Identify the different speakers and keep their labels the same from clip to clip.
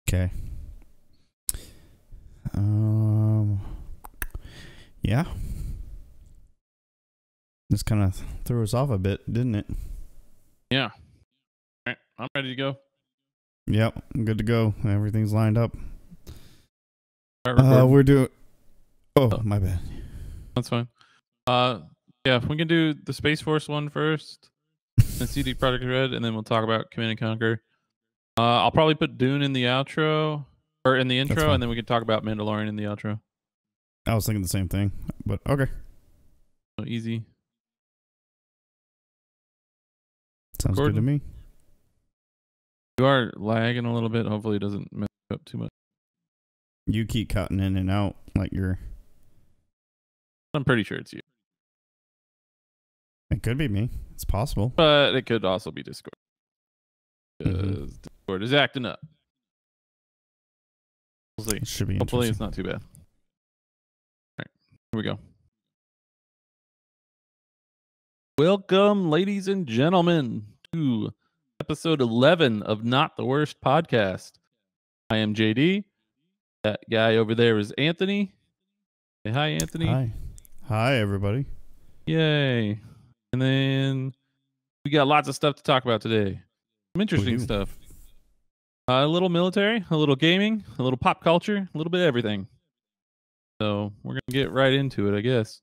Speaker 1: Okay. Yeah. This kind of threw us off a bit, didn't it?
Speaker 2: Yeah. All right, I'm ready to go.
Speaker 1: Yep, I'm good to go. Everything's lined up.
Speaker 2: Start
Speaker 1: We're doing. Oh, my bad.
Speaker 2: That's fine. Yeah, we can do the Space Force one first, and CDProjekt Red, and then we'll talk about Command and Conquer. I'll probably put Dune in the outro or in the intro, and then we can talk about Mandalorian in the outro.
Speaker 1: I was thinking the same thing, but okay.
Speaker 2: So easy.
Speaker 1: Sounds good to me.
Speaker 2: You are lagging a little bit. Hopefully, it doesn't mess up too much.
Speaker 1: You keep cutting in and out like you're.
Speaker 2: I'm pretty sure it's you.
Speaker 1: It could be me. It's possible.
Speaker 2: But it could also be Discord. Because Discord is acting up. We'll see.
Speaker 1: It should be
Speaker 2: Hopefully it's not too bad. All right. Here we go. Welcome, ladies and gentlemen, to episode 11 of Not the Worst Podcast. I am JD. That guy over there is Anthony. Say hi, Anthony.
Speaker 1: Hi. Hi, everybody.
Speaker 2: Yay. And then we got lots of stuff to talk about today. Some interesting stuff. A little military, a little gaming, a little pop culture, a little bit of everything. So we're going to get right into it, I guess.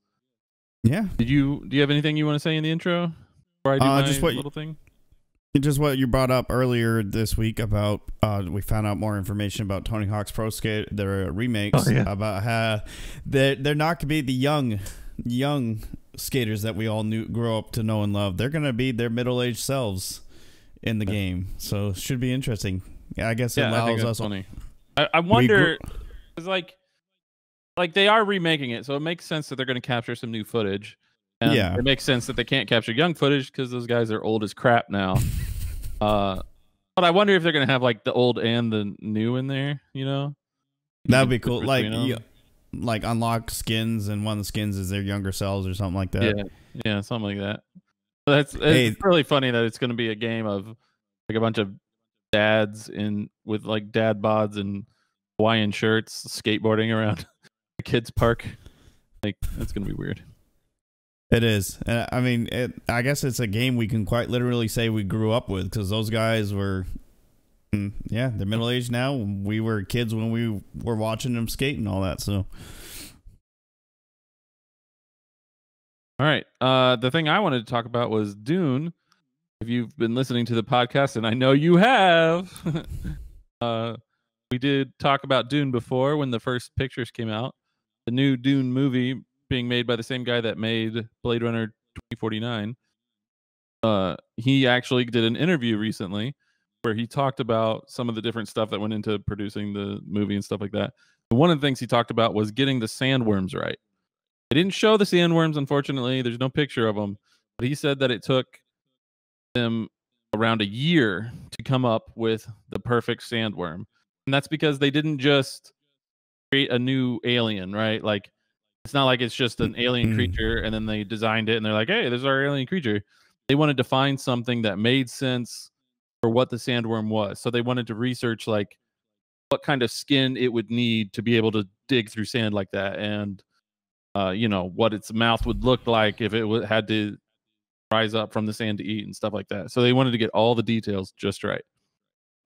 Speaker 1: Yeah.
Speaker 2: Do you have anything you want to say in the intro? Before I do my little thing?
Speaker 1: Just what you brought up earlier this week about we found out more information about Tony Hawk's Pro Skate, their remakes, about how they're not going to be the young skaters that we all grew up to know and love. They're going to be their middle-aged selves in the game. So it should be interesting. Yeah, I guess it allows us.
Speaker 2: Funny. I wonder, it's like they are remaking it, so it makes sense that they're going to capture some new footage. And it makes sense that they can't capture young footage because those guys are old as crap now. But I wonder if they're going to have like the old and the new in there, you know?
Speaker 1: That'd be cool. Like unlock skins, and one of the skins is their younger selves or something like that.
Speaker 2: Yeah, something like that. It's really funny that it's going to be a game of like a bunch of dads with like dad bods and Hawaiian shirts skateboarding around the kids' park. Like, that's going to be weird.
Speaker 1: It is. I mean, I guess it's a game we can quite literally say we grew up with, because those guys were, they're middle-aged now. We were kids when we were watching them skate and all that, so.
Speaker 2: All right. The thing I wanted to talk about was Dune. If you've been listening to the podcast, and I know you have, we did talk about Dune before when the first pictures came out. The new Dune movie being made by the same guy that made Blade Runner 2049. He actually did an interview recently where he talked about some of the different stuff that went into producing the movie and stuff like that. And one of the things he talked about was getting the sandworms right. They didn't show the sandworms, unfortunately. There's no picture of them. But he said that it took them around a year to come up with the perfect sandworm. And that's because they didn't just create a new alien, right? Like, it's not like it's just an alien creature and then they designed it and they're like, hey, this is our alien creature. They wanted to find something that made sense for what the sandworm was. So they wanted to research like what kind of skin it would need to be able to dig through sand like that, and what its mouth would look like if it had to rise up from the sand to eat and stuff like that. So they wanted to get all the details just right.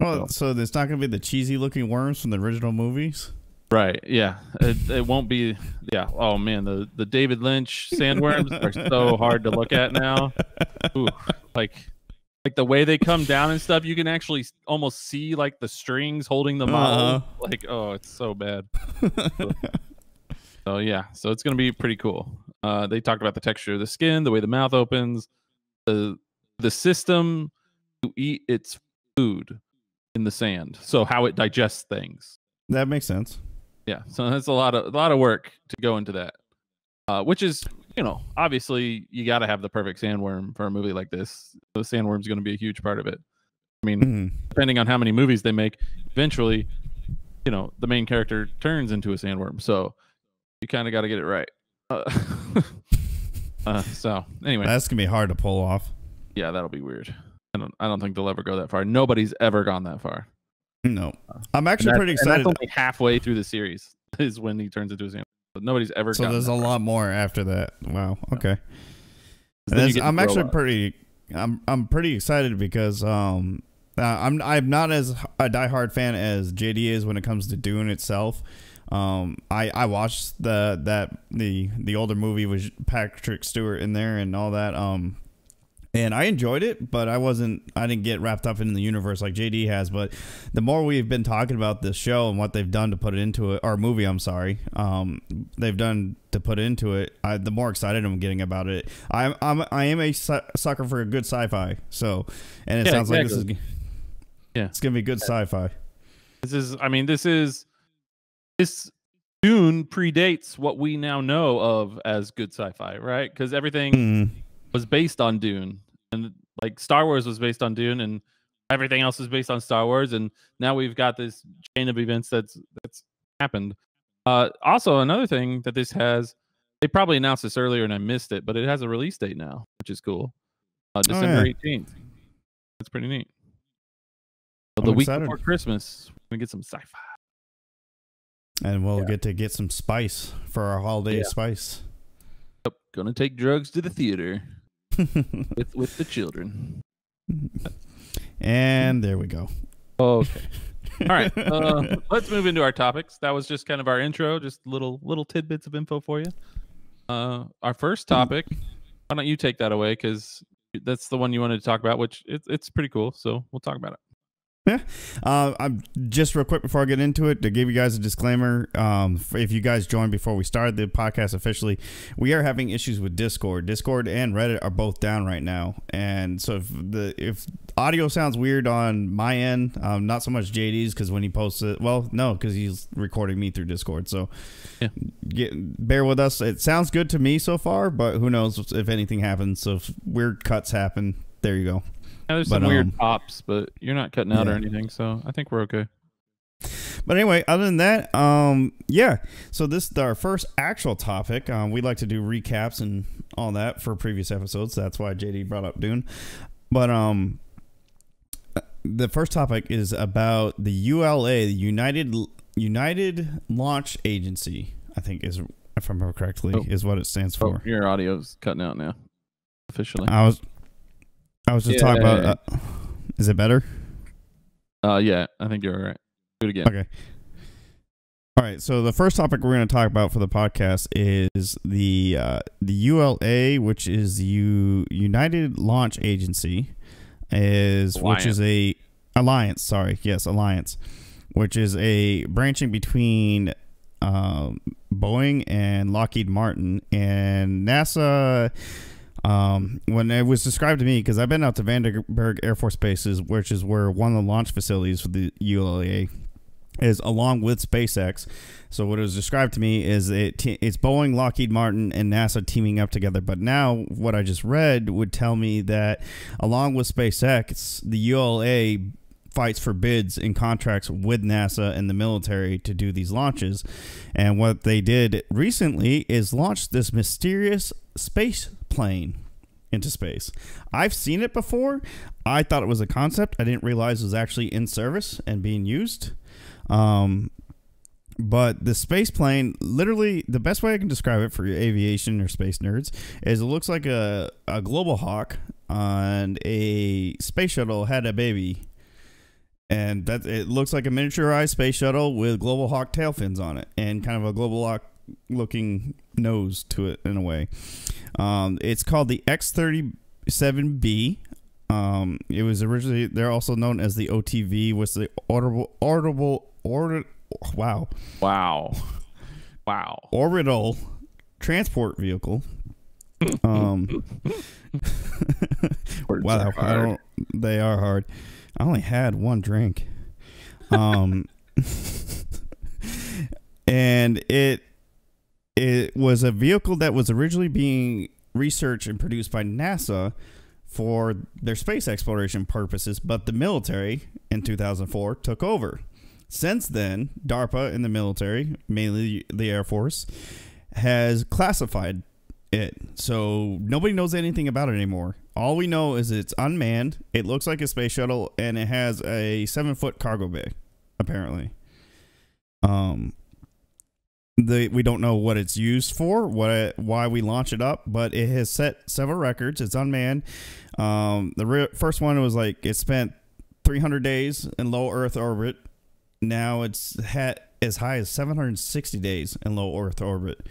Speaker 1: Oh, so it's not going to be the cheesy looking worms from the original movies?
Speaker 2: Right, yeah. It won't be, oh man, the David Lynch sandworms are so hard to look at now. Ooh, like the way they come down and stuff, you can actually almost see like the strings holding the model. Like, oh, it's so bad. So it's gonna be pretty cool. They talked about the texture of the skin, the way the mouth opens, the system to eat its food in the sand, so how it digests things.
Speaker 1: That makes sense.
Speaker 2: Yeah, so that's a lot of work to go into that, which is, obviously you got to have the perfect sandworm for a movie like this. The sandworm's going to be a huge part of it. I mean, depending on how many movies they make, eventually, the main character turns into a sandworm. So you kind of got to get it right. So anyway,
Speaker 1: that's gonna be hard to pull off.
Speaker 2: Yeah, that'll be weird. I don't think they'll ever go that far. Nobody's ever gone that far.
Speaker 1: No, I'm actually pretty excited.
Speaker 2: And that's only halfway through the series is when he turns into a Saiyan. But nobody's ever.
Speaker 1: So there's a lot more after that. Wow. Okay. I'm pretty excited because I'm not as a diehard fan as JD is when it comes to Dune itself. I watched the older movie with Patrick Stewart in there and all that. And I enjoyed it, but I didn't get wrapped up in the universe like JD has. But the more we've been talking about this show and what they've done to put it into it, or movie, I'm sorry, they've done to put into it, the more excited I'm getting about it. I am a sucker for a good sci-fi. So, and it sounds like it's gonna be good sci-fi.
Speaker 2: This Dune predates what we now know of as good sci-fi, right? Because everything was based on Dune, and like Star Wars was based on Dune, and everything else is based on Star Wars, and now we've got this chain of events that's happened. Also, another thing that this has, they probably announced this earlier and I missed it, but it has a release date now, which is cool. December 18th. That's pretty neat. So the week before Christmas, we get some sci-fi.
Speaker 1: And we'll get some spice for our holiday spice.
Speaker 2: Yep, gonna take drugs to the theater with the children.
Speaker 1: And there we go.
Speaker 2: Okay. All right. Let's move into our topics. That was just kind of our intro, just little tidbits of info for you. Our first topic. Why don't you take that away? Because that's the one you wanted to talk about, which it's pretty cool. So we'll talk about it.
Speaker 1: Yeah. I'm just real quick before I get into it to give you guys a disclaimer. If you guys joined before we started the podcast officially, we are having issues with Discord. Discord and Reddit are both down right now, and so if audio sounds weird on my end, not so much JD's because when he posts it, well, no, because he's recording me through Discord. So bear with us. It sounds good to me so far, but who knows if anything happens. So if weird cuts happen, there you go.
Speaker 2: Yeah, there's some weird pops, but you're not cutting out or anything, so I think we're okay.
Speaker 1: But anyway, other than that, so this is our first actual topic. We like to do recaps and all that for previous episodes. So that's why JD brought up Dune. But the first topic is about the ULA, the United Launch Agency, I think is, if I remember correctly, is what it stands for.
Speaker 2: Your audio's cutting out now, officially.
Speaker 1: I was just talking about. Is it better?
Speaker 2: Yeah, I think you're all right. Do it again.
Speaker 1: Okay. All right. So the first topic we're going to talk about for the podcast is the ULA, which is the United Launch Agency, which is a alliance. Sorry, yes, alliance, which is a branching between Boeing and Lockheed Martin and NASA. When it was described to me, because I've been out to Vandenberg Air Force Bases, which is where one of the launch facilities for the ULA is, along with SpaceX. So what it was described to me is it's Boeing, Lockheed Martin, and NASA teaming up together. But now what I just read would tell me that along with SpaceX, the ULA fights for bids and contracts with NASA and the military to do these launches. And what they did recently is launch this mysterious space plane into space. I've seen it before. I thought it was a concept. I didn't realize it was actually in service and being used. But the space plane, literally, the best way I can describe it for your aviation or space nerds is it looks like a Global Hawk and a space shuttle had a baby. And that it looks like a miniaturized space shuttle with Global Hawk tail fins on it and kind of a Global Hawk looking nose to it in a way. It's called the X-37B. It was originally, they're also known as the OTV, was the orbital transport vehicle. Wow, they are hard. I only had one drink. And it was a vehicle that was originally being researched and produced by NASA for their space exploration purposes, but the military in 2004 took over. Since then, DARPA and the military, mainly the Air Force, has classified it. So nobody knows anything about it anymore. All we know is it's unmanned, it looks like a space shuttle, and it has a 7-foot cargo bay apparently. We don't know what it's used for, why we launch it up, but it has set several records. It's unmanned. First one was like it spent 300 days in low Earth orbit. Now it's had as high as 760 days in low Earth orbit.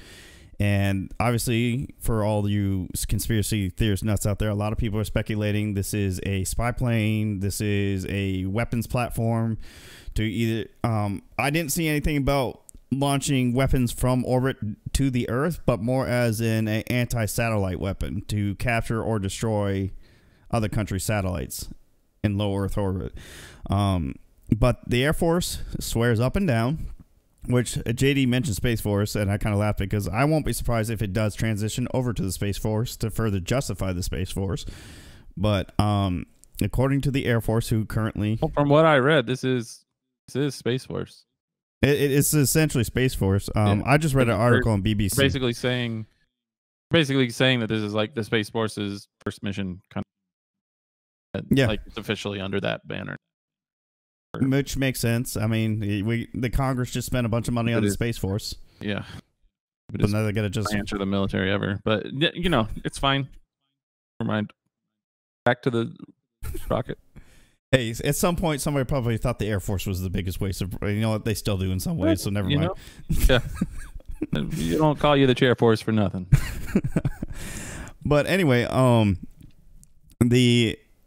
Speaker 1: And obviously, for all you conspiracy theorists nuts out there, a lot of people are speculating this is a spy plane. This is a weapons platform to either. I didn't see anything about launching weapons from orbit to the Earth, but more as an anti-satellite weapon to capture or destroy other countries' satellites in low Earth orbit. But the Air Force swears up and down, which JD mentioned Space Force, and I kind of laughed because I won't be surprised if it does transition over to the Space Force to further justify the Space Force. But according to the Air Force, who currently...
Speaker 2: Well, from what I read, this is Space Force.
Speaker 1: It's essentially Space Force. I just read an article on BBC.
Speaker 2: Basically saying that this is like the Space Force's first mission, kind of. Like it's officially under that banner.
Speaker 1: Which makes sense. I mean, the Congress just spent a bunch of money on the Space Force.
Speaker 2: Yeah,
Speaker 1: but now they got to just
Speaker 2: answer the military ever. But you know, it's fine. Never mind. Back to the rocket.
Speaker 1: Hey, at some point, somebody probably thought the Air Force was the biggest waste of. You know what? They still do in some ways, so never mind.
Speaker 2: Yeah, you don't call you the Chair Force for nothing.
Speaker 1: But anyway,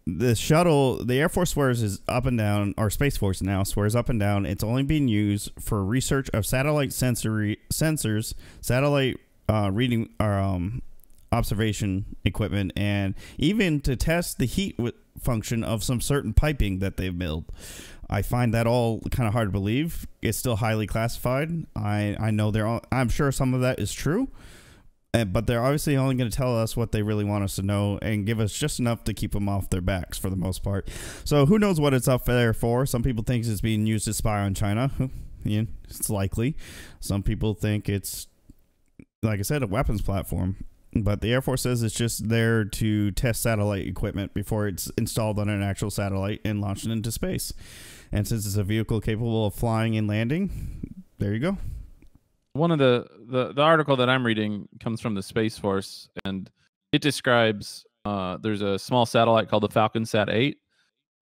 Speaker 1: the shuttle, the Air Force swears is up and down, or Space Force now swears up and down. It's only being used for research of satellite sensors, satellite reading or observation equipment, and even to test the heat function of some certain piping that they've milled. I find that all kind of hard to believe. It's still highly classified. I know I'm sure some of that is true, but they're obviously only going to tell us what they really want us to know and give us just enough to keep them off their backs for the most part. So who knows what it's up there for? Some people think it's being used to spy on China. Yeah, it's likely. Some people think it's, like I said, a weapons platform. But the Air Force says it's just there to test satellite equipment before it's installed on an actual satellite and launched into space. And since it's a vehicle capable of flying and landing, there you go.
Speaker 2: One of the article that I'm reading comes from the Space Force, and it describes there's a small satellite called the Falcon Sat 8.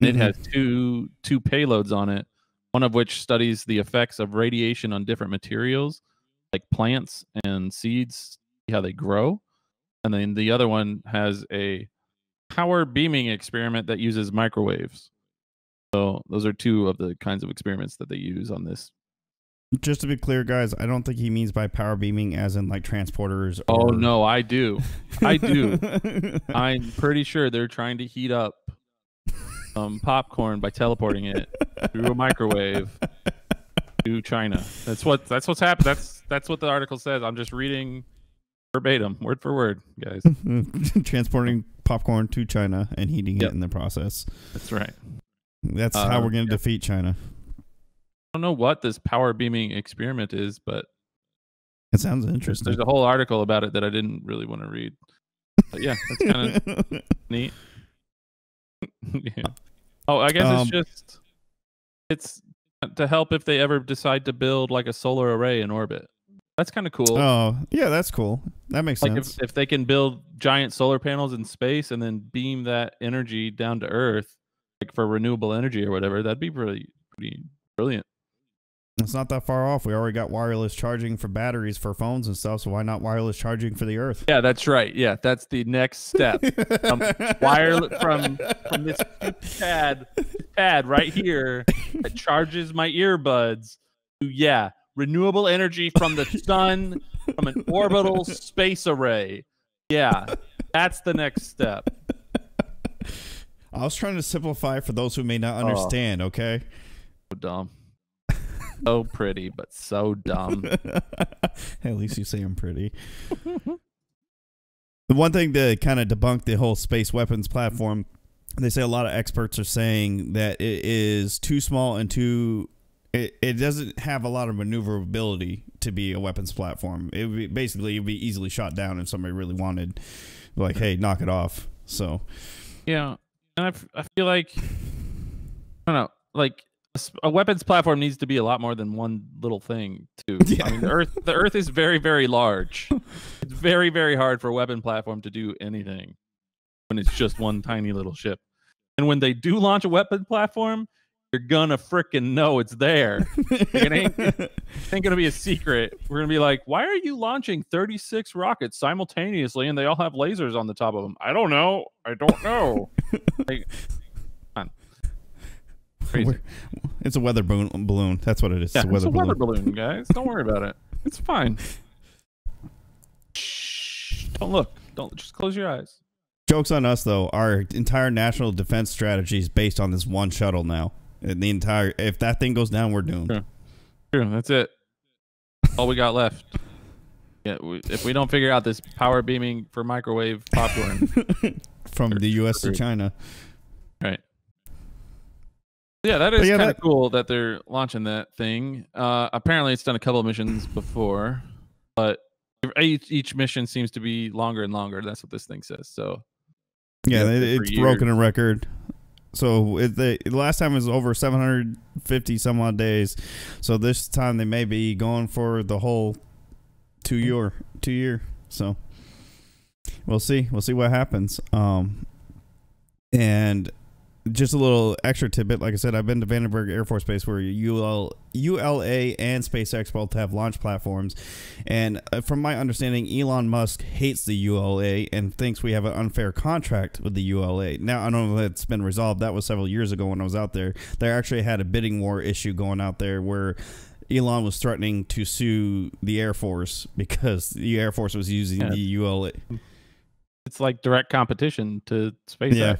Speaker 2: And it has two payloads on it, one of which studies the effects of radiation on different materials, like plants and seeds, see how they grow. And then the other one has a power beaming experiment that uses microwaves. So those are two of the kinds of experiments that they use on this.
Speaker 1: Just to be clear, guys, I don't think he means by power beaming as in like transporters.
Speaker 2: Oh, no, I do. I do. I'm pretty sure they're trying to heat up popcorn by teleporting it through a microwave to China. That's what's happened. That's what the article says. I'm just reading verbatim, word for word, guys.
Speaker 1: Transporting popcorn to China and heating it in the process.
Speaker 2: That's right.
Speaker 1: That's how we're going to defeat China.
Speaker 2: I don't know what this power beaming experiment is, but
Speaker 1: it sounds interesting.
Speaker 2: There's a whole article about it that I didn't really want to read. But yeah, that's kind of neat. Yeah. Oh, I guess it's to help if they ever decide to build like a solar array in orbit. That's kind of cool.
Speaker 1: Oh, yeah, that's cool. That makes sense.
Speaker 2: If they can build giant solar panels in space and then beam that energy down to Earth, like for renewable energy or whatever, that'd be pretty brilliant.
Speaker 1: It's not that far off. We already got wireless charging for batteries for phones and stuff, so why not wireless charging for the Earth?
Speaker 2: Yeah, that's right. Yeah, that's the next step. Wireless from this pad right here that charges my earbuds to renewable energy from the sun, from an orbital space array. Yeah, that's the next step.
Speaker 1: I was trying to simplify for those who may not understand, okay?
Speaker 2: So dumb. So pretty, but so dumb.
Speaker 1: At least you say I'm pretty. The one thing to kind of debunk the whole space weapons platform, they say a lot of experts are saying that it is too small and it doesn't have a lot of maneuverability to be a weapons platform. It would be easily shot down if somebody really wanted, like, hey, knock it off. So,
Speaker 2: yeah, and I feel like, I don't know, like a weapons platform needs to be a lot more than one little thing too.
Speaker 1: Yeah.
Speaker 2: I mean, the Earth is very, very large. It's very, very hard for a weapon platform to do anything when it's just one tiny little ship. And when they do launch a weapon platform, you're gonna freaking know it's there. Like, it ain't gonna be a secret. We're gonna be like, why are you launching 36 rockets simultaneously and they all have lasers on the top of them? I don't know. Like, crazy.
Speaker 1: It's a weather balloon. That's what it is.
Speaker 2: Yeah,
Speaker 1: it's a weather
Speaker 2: balloon, guys. Don't worry about it. It's fine. Shh. Don't look. Don't just close your eyes.
Speaker 1: Joke's on us, though. Our entire national defense strategy is based on this one shuttle now. And if that thing goes down, we're doomed.
Speaker 2: True. That's it. All we got left. Yeah, if we don't figure out this power beaming for microwave popcorn
Speaker 1: from the U.S. to China,
Speaker 2: right? Yeah, that is kind of cool that they're launching that thing. Apparently, it's done a couple of missions before, but each mission seems to be longer and longer. That's what this thing says. So,
Speaker 1: yeah, it's broken a record. So the last time it was over 750 some odd days. So this time they may be going for the whole 2 year. So we'll see. We'll see what happens. And just a little extra tidbit. Like I said, I've been to Vandenberg Air Force Base where ULA and SpaceX both have launch platforms. And from my understanding, Elon Musk hates the ULA and thinks we have an unfair contract with the ULA. Now, I don't know if it's been resolved. That was several years ago when I was out there. They actually had a bidding war issue going out there where Elon was threatening to sue the Air Force because the Air Force was using the ULA.
Speaker 2: It's like direct competition to SpaceX. Yeah.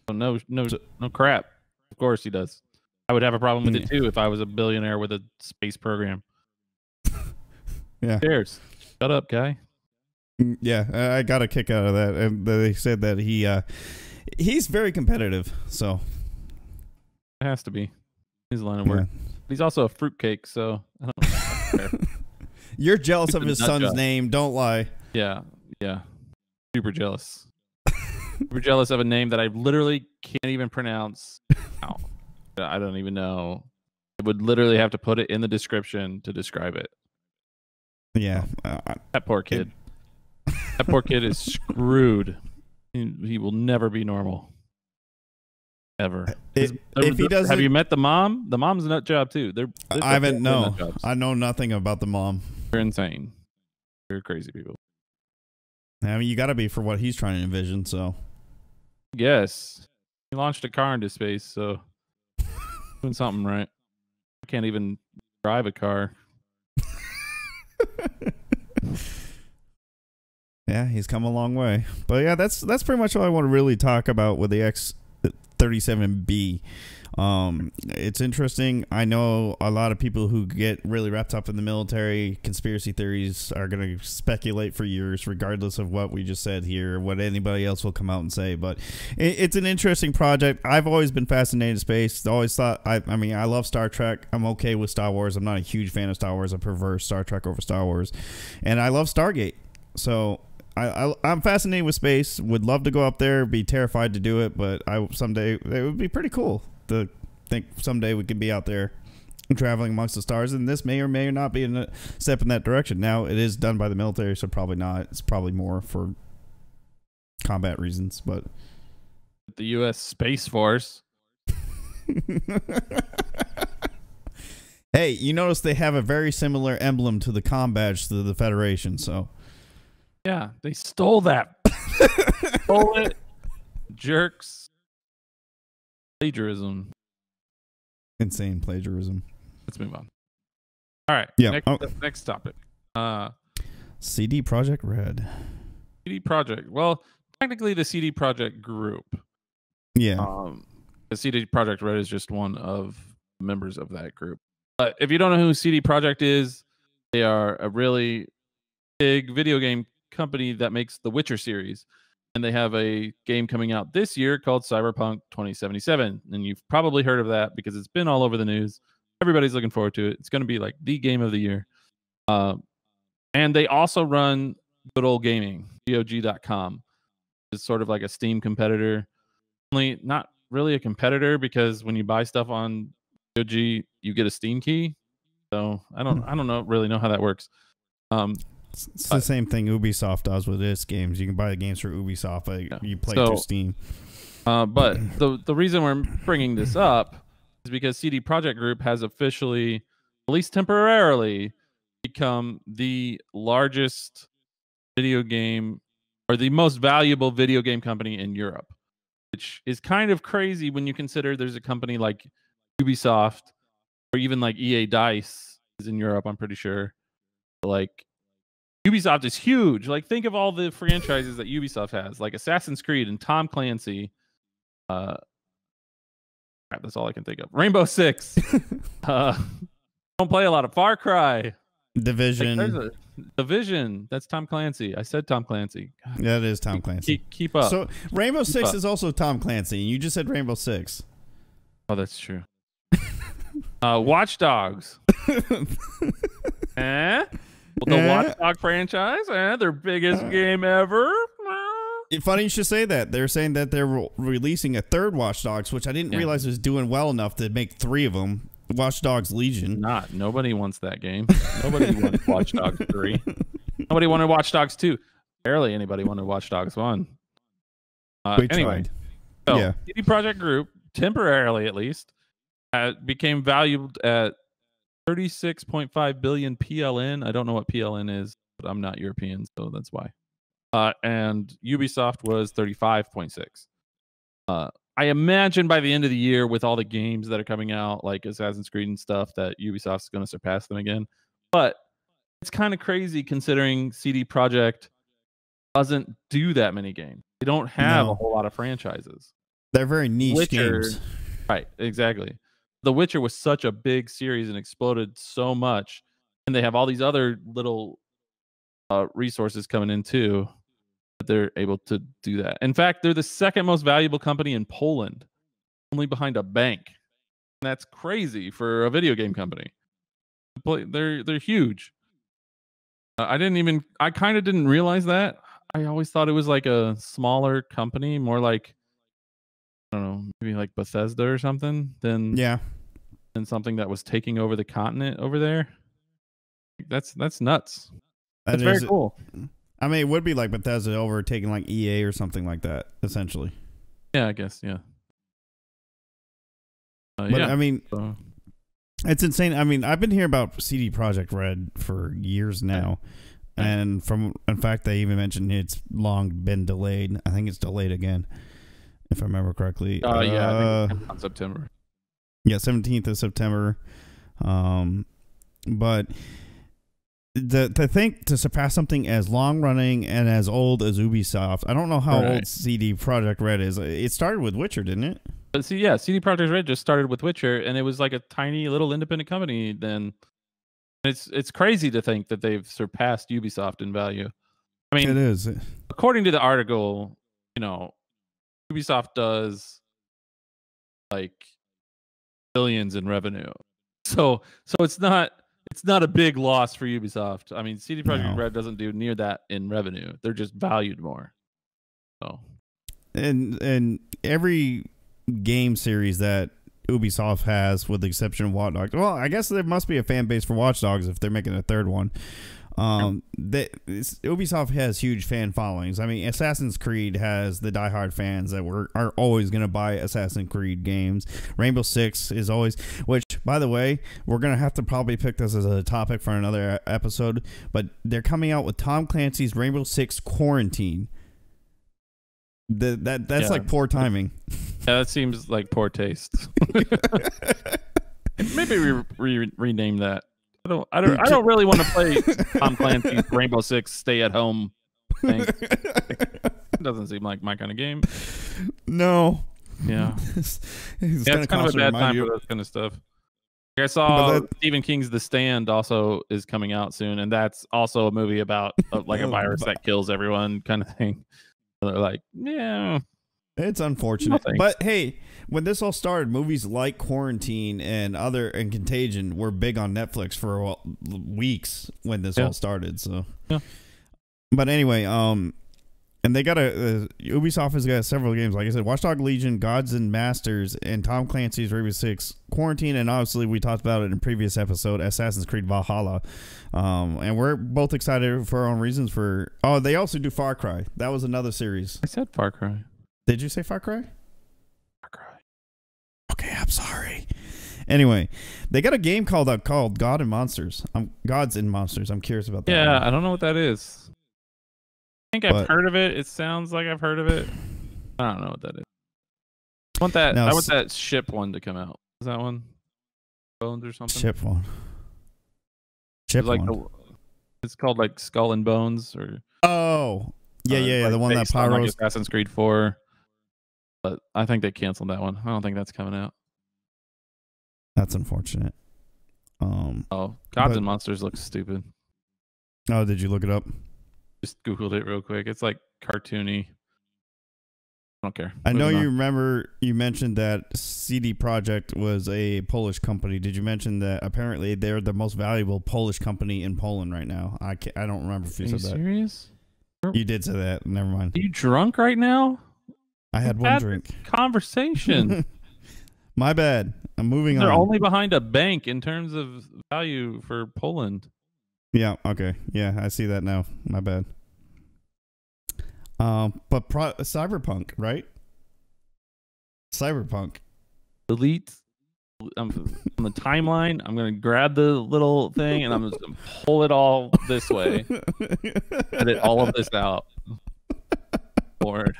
Speaker 2: So no crap. Of course he does. I would have a problem with it too if I was a billionaire with a space program.
Speaker 1: Yeah.
Speaker 2: Who cares? Shut up, guy.
Speaker 1: Yeah, I got a kick out of that. And they said that he's very competitive. So
Speaker 2: it has to be. He's a line of work. Yeah. He's also a fruitcake, so I don't know.
Speaker 1: You're jealous of his son's name. Don't lie.
Speaker 2: Yeah. Super jealous. We're jealous of a name that I literally can't even pronounce. No, I don't even know. I would literally have to put it in the description to describe it.
Speaker 1: Yeah.
Speaker 2: That poor kid. That poor kid is screwed. He will never be normal. Ever.
Speaker 1: If he doesn't...
Speaker 2: Have you met the mom? The mom's a nut job too.
Speaker 1: I haven't. No. I know nothing about the mom.
Speaker 2: They're insane. They're crazy people.
Speaker 1: I mean, you got to be for what he's trying to envision, so...
Speaker 2: Yes. He launched a car into space, so doing something right. I can't even drive a car.
Speaker 1: Yeah, he's come a long way. But yeah, that's pretty much all I want to really talk about with the X-37B. It's interesting. I know a lot of people who get really wrapped up in the military conspiracy theories are going to speculate for years, regardless of what we just said here, what anybody else will come out and say. But it's an interesting project. I've always been fascinated with space. Always thought, I mean, I love Star Trek. I'm okay with Star Wars. I'm not a huge fan of Star Wars. I prefer Star Trek over Star Wars. And I love Stargate. So I'm fascinated with space. Would love to go up there. Be terrified to do it, but someday it would be pretty cool to think someday we could be out there traveling amongst the stars, and this may or may not be a step in that direction. Now, it is done by the military, so probably not. It's probably more for combat reasons, but
Speaker 2: the U.S. Space Force.
Speaker 1: Hey, you notice they have a very similar emblem to the comm badge to the Federation, so
Speaker 2: yeah, they stole that. Stole it. Jerks. Plagiarism.
Speaker 1: Insane plagiarism.
Speaker 2: Let's move on. All right.
Speaker 1: Yeah.
Speaker 2: Next topic.
Speaker 1: CDProjekt Red.
Speaker 2: CDProjekt. Well, technically the CDProjekt group.
Speaker 1: Yeah.
Speaker 2: The CDProjekt Red is just one of members of that group. But if you don't know who CDProjekt is, they are a really big video game company that makes the Witcher series. And they have a game coming out this year called Cyberpunk 2077. And you've probably heard of that because it's been all over the news. Everybody's looking forward to it. It's going to be like the game of the year. And they also run Good Old Gaming, GOG.com. It's sort of like a Steam competitor. Only not really a competitor because when you buy stuff on GOG, you get a Steam key. So I don't really know how that works.
Speaker 1: It's the same thing Ubisoft does with its games. You can buy the games for Ubisoft, but you play through Steam.
Speaker 2: But the reason we're bringing this up is because CD Projekt Group has officially, at least temporarily, become the largest video game or the most valuable video game company in Europe, which is kind of crazy when you consider there's a company like Ubisoft or even like EA Dice is in Europe, I'm pretty sure. Like Ubisoft is huge. Like think of all the franchises that Ubisoft has, like Assassin's Creed and Tom Clancy. Crap, that's all I can think of. Rainbow Six. Don't play a lot of Far Cry.
Speaker 1: Division.
Speaker 2: Like, Division. That's Tom Clancy. I said Tom Clancy. God.
Speaker 1: That is Tom Clancy.
Speaker 2: Keep up.
Speaker 1: So Rainbow Six is also Tom Clancy, and you just said Rainbow Six.
Speaker 2: Oh, that's true. Watch Dogs. The Watch Dog franchise. Their biggest game ever.
Speaker 1: It's funny you should say that. They're saying that they're releasing a third Watch Dogs, which I didn't realize was doing well enough to make 3 of them. Watch Dogs Legion.
Speaker 2: Nobody wants that game. Nobody wanted Watch Dogs 3. Nobody wanted Watch Dogs 2. Barely anybody wanted Watch Dogs 1. Anyway, so CD Projekt Group, temporarily at least, became valued at 36.5 billion PLN. I don't know what PLN is, but I'm not European, so that's why. And Ubisoft was 35.6. I imagine by the end of the year, with all the games that are coming out, like Assassin's Creed and stuff, that Ubisoft's going to surpass them again. But it's kind of crazy considering CD Projekt doesn't do that many games. They don't have a whole lot of franchises.
Speaker 1: They're very niche games.
Speaker 2: Right, exactly. The Witcher was such a big series and exploded so much, and they have all these other little resources coming in too. They're able to do that. In fact, they're the second most valuable company in Poland, only behind a bank. And that's crazy for a video game company. They're huge. I kind of didn't realize that. I always thought it was like a smaller company, more like, I don't know, maybe like Bethesda or something than something that was taking over the continent over there. That's nuts. That's very cool.
Speaker 1: I mean, it would be like Bethesda overtaking like EA or something like that, essentially.
Speaker 2: Yeah, I guess, yeah.
Speaker 1: But I mean, it's insane. I mean, I've been hearing about CD Projekt Red for years now. And in fact, they even mentioned it's long been delayed. I think it's delayed again, if I remember correctly.
Speaker 2: I think on September.
Speaker 1: Yeah, 17th of September. But to think to surpass something as long running and as old as Ubisoft, I don't know how old CD Projekt Red is. It started with Witcher, didn't it?
Speaker 2: But see, yeah, CD Projekt Red just started with Witcher, and it was like a tiny little independent company. Then it's crazy to think that they've surpassed Ubisoft in value. I mean,
Speaker 1: it is.
Speaker 2: According to the article, Ubisoft does like billions in revenue, so it's not a big loss for Ubisoft. I mean, CD Projekt Red doesn't do near that in revenue. They're just valued more. So,
Speaker 1: and every game series that Ubisoft has, with the exception of Watch Dogs. Well, I guess there must be a fan base for Watch Dogs if they're making a third one. Ubisoft has huge fan followings. I mean, Assassin's Creed has the diehard fans that are always going to buy Assassin's Creed games. Rainbow Six is always, which, by the way, we're going to have to probably pick this as a topic for another episode, but they're coming out with Tom Clancy's Rainbow Six Quarantine. That's like poor timing.
Speaker 2: Yeah, that seems like poor taste. Maybe we rename that. I don't really want to play Tom Clancy's Rainbow Six Stay at Home thing. It doesn't seem like my kind of game.
Speaker 1: No.
Speaker 2: Yeah. It's kind of a bad time for that kind of stuff. I saw Stephen King's The Stand also is coming out soon, and that's also a movie about like a virus that kills everyone kind of thing. So they're like, yeah.
Speaker 1: It's unfortunate. But hey, when this all started, movies like Quarantine and Contagion were big on Netflix for weeks when this all started. So, but anyway, And they got Ubisoft has got several games. Like I said, Watchdog Legion, Gods and Masters, and Tom Clancy's Rainbow Six Quarantine, and obviously we talked about it in a previous episode, Assassin's Creed Valhalla. And we're both excited for our own reasons for... Oh, they also do Far Cry. That was another series.
Speaker 2: I said Far Cry.
Speaker 1: Did you say Far Cry?
Speaker 2: Far Cry.
Speaker 1: Okay, I'm sorry. Anyway, they got a game called God and Monsters. Gods and Monsters. I'm curious about that.
Speaker 2: Yeah,
Speaker 1: one.
Speaker 2: I don't know what that is. I think I've heard of it. It sounds like I've heard of it. I don't know what that is. I want that ship one to come out. Is that one? Bones or something?
Speaker 1: Ship one. Ship
Speaker 2: it's like
Speaker 1: one.
Speaker 2: It's called like Skull and Bones or...
Speaker 1: Oh. Yeah.
Speaker 2: Like
Speaker 1: the one that Pyros...
Speaker 2: Like Assassin's Creed 4. But I think they canceled that one. I don't think that's coming out.
Speaker 1: That's unfortunate.
Speaker 2: Gods and Monsters looks stupid.
Speaker 1: Oh, did you look it up?
Speaker 2: Just Googled it real quick. It's like cartoony. I don't care.
Speaker 1: I know you remember you mentioned that CDProjekt was a Polish company. Did you mention that apparently they're the most valuable Polish company in Poland right now? I don't remember if you said that.
Speaker 2: Are you serious?
Speaker 1: You did say that. Never mind.
Speaker 2: Are you drunk right now?
Speaker 1: I had one drink.
Speaker 2: Conversation.
Speaker 1: My bad. I'm moving on.
Speaker 2: They're only behind a bank in terms of value for Poland.
Speaker 1: Yeah, okay. Yeah, I see that now. My bad. But Cyberpunk, right? Cyberpunk.
Speaker 2: Delete on the timeline. I'm going to grab the little thing and I'm just going to pull it all this way. Edit all of this out. Lord.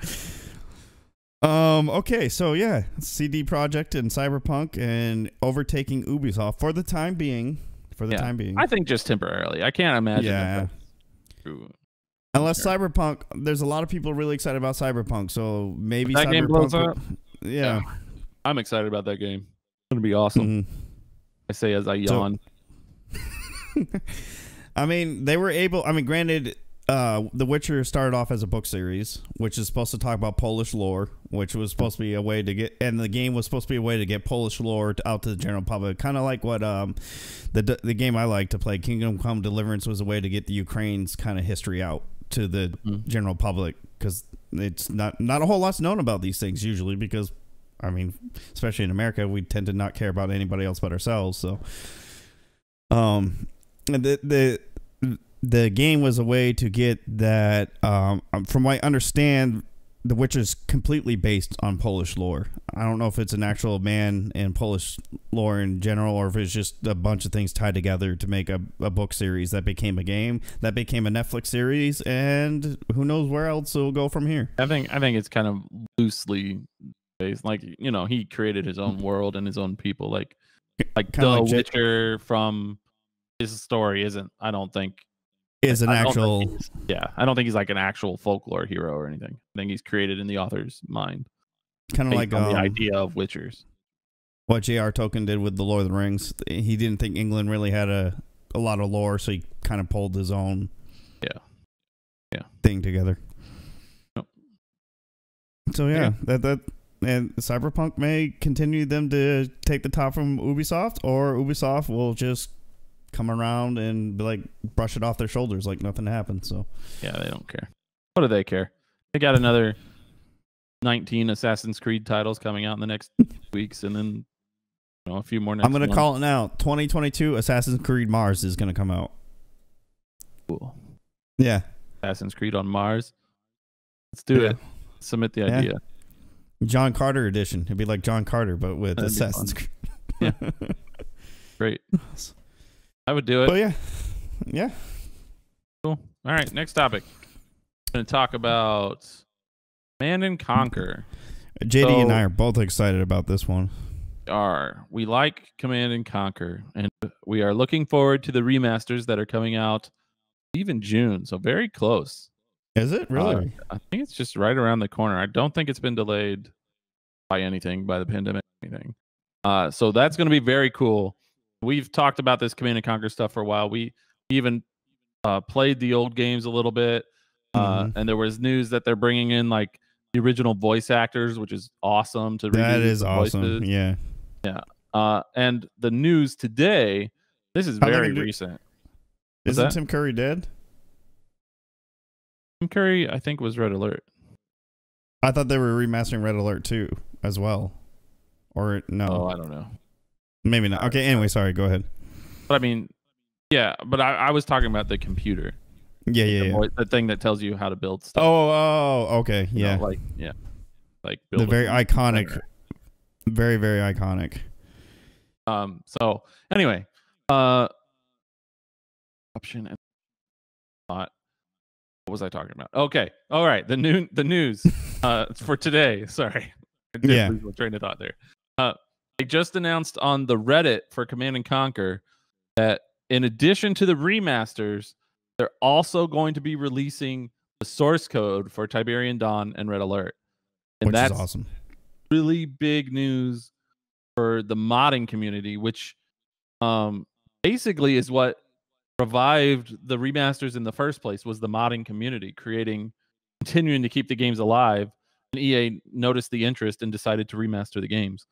Speaker 1: Okay, so yeah, CDProjekt and Cyberpunk and overtaking Ubisoft for the time being.
Speaker 2: I think just temporarily. I can't imagine.
Speaker 1: Yeah. Unless Cyberpunk, there's a lot of people really excited about Cyberpunk, so maybe
Speaker 2: that game blows up.
Speaker 1: Yeah.
Speaker 2: I'm excited about that game. It's gonna be awesome.
Speaker 1: Mm-hmm.
Speaker 2: I say as I yawn.
Speaker 1: I mean, they were able. I mean, granted, The Witcher started off as a book series, which is supposed to talk about Polish lore, which was supposed to be a way to get, and the game was supposed to be a way to get Polish lore out to the general public. Kind of like what the game I like to play, Kingdom Come Deliverance, was a way to get the Ukraine's kind of history out to the general public, because it's not a whole lot's known about these things usually, because I mean, especially in America, we tend to not care about anybody else but ourselves. So, the game was a way to get that. From what I understand, The Witcher's completely based on Polish lore. I don't know if it's an actual man and Polish lore in general, or if it's just a bunch of things tied together to make a book series that became a game, that became a Netflix series, and who knows where else it'll go from here.
Speaker 2: I think it's kind of loosely based. Like, you know, he created his own world and his own people. Like The Witcher from his story isn't, I don't think,
Speaker 1: is an actual...
Speaker 2: I don't think he's like an actual folklore hero or anything. I think he's created in the author's mind.
Speaker 1: Kind of like
Speaker 2: the idea of Witchers.
Speaker 1: What J.R. Tolkien did with The Lord of the Rings. He didn't think England really had a lot of lore, so he kind of pulled his own thing together.
Speaker 2: Yep.
Speaker 1: So that and Cyberpunk may continue them to take the top from Ubisoft, or Ubisoft will just come around and be like, brush it off their shoulders like nothing happened. So
Speaker 2: yeah, they don't care. What do they care? They got another 19 Assassin's Creed titles coming out in the next weeks, and then a few more next
Speaker 1: I'm gonna call it now. 2022 Assassin's Creed Mars is gonna come out.
Speaker 2: Cool.
Speaker 1: Yeah.
Speaker 2: Assassin's Creed on Mars. Let's do it. Submit the idea.
Speaker 1: John Carter edition. It'd be like John Carter, but with Assassin's Creed.
Speaker 2: Yeah. Great. I would do it.
Speaker 1: Oh yeah.
Speaker 2: Cool. All right. Next topic. I'm going to talk about Command and Conquer.
Speaker 1: JD and I are both excited about this one.
Speaker 2: We like Command and Conquer, and we are looking forward to the remasters that are coming out even June. So very close.
Speaker 1: Is it really?
Speaker 2: I think it's just right around the corner. I don't think it's been delayed by anything, by the pandemic or anything. So that's going to be very cool. We've talked about this Command and Conquer stuff for a while. We even played the old games a little bit, and there was news that they're bringing in like the original voice actors, which is awesome.
Speaker 1: That is awesome.
Speaker 2: Voices.
Speaker 1: Yeah.
Speaker 2: And the news today, this is very recent.
Speaker 1: Isn't Tim Curry dead?
Speaker 2: Tim Curry, I think, was Red Alert.
Speaker 1: I thought they were remastering Red Alert 2 as well. Or no.
Speaker 2: Oh, I don't know.
Speaker 1: Maybe not. Okay, anyway, sorry, go ahead.
Speaker 2: But I mean, yeah, but I was talking about the computer.
Speaker 1: Yeah.
Speaker 2: The thing that tells you how to build stuff.
Speaker 1: Oh, okay, yeah.
Speaker 2: You know, like
Speaker 1: the very iconic, very, very iconic.
Speaker 2: So anyway, option and thought. What was I talking about? Okay, all right. The news for today. Sorry, I did lose my train of thought there. They just announced on the Reddit for Command and Conquer that in addition to the remasters, they're also going to be releasing the source code for Tiberian Dawn and Red Alert. And
Speaker 1: that's awesome.
Speaker 2: Really big news for the modding community, which basically is what revived the remasters in the first place, was the modding community continuing to keep the games alive. And EA noticed the interest and decided to remaster the games.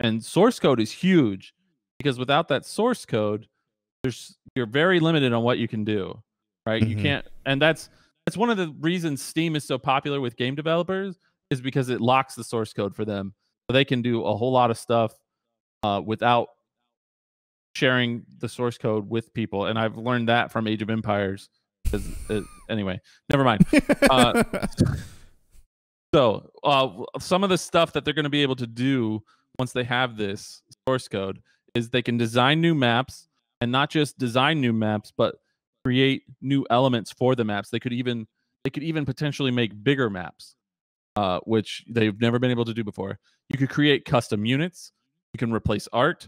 Speaker 2: And source code is huge, because without that source code, you're very limited on what you can do, right? You can't, and that's one of the reasons Steam is so popular with game developers, is because it locks the source code for them, so they can do a whole lot of stuff without sharing the source code with people. And I've learned that from Age of Empires. Anyway, never mind. So some of the stuff that they're going to be able to do once they have this source code is they can design new maps, and not just design new maps, but create new elements for the maps. They could even potentially make bigger maps, which they've never been able to do before. You could create custom units. You can replace art.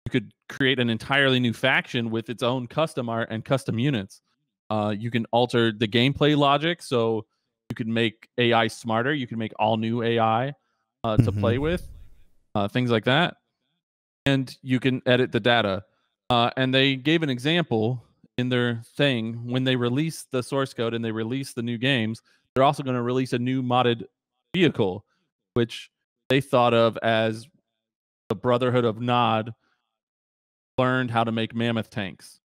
Speaker 2: You could create an entirely new faction with its own custom art and custom units. You can alter the gameplay logic, so you can make AI smarter. You can make all new AI to play with, things like that. And you can edit the data. And they gave an example in their thing. When they release the source code and they release the new games, they're also going to release a new modded vehicle, which they thought of as the Brotherhood of Nod learned how to make mammoth tanks.